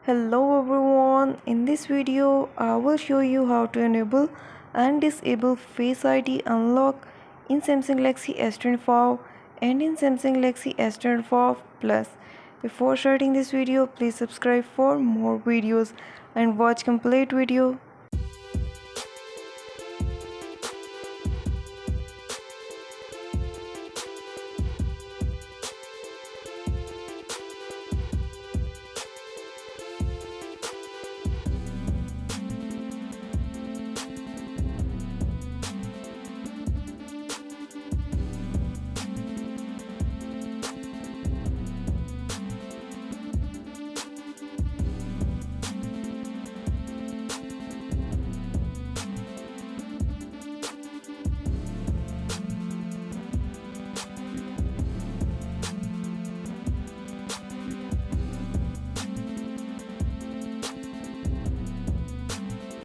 Hello everyone, in this video I will show you how to enable and disable Face ID unlock in Samsung Galaxy S25 and in Samsung Galaxy S25 Plus. Before starting this video, please subscribe for more videos and watch complete video.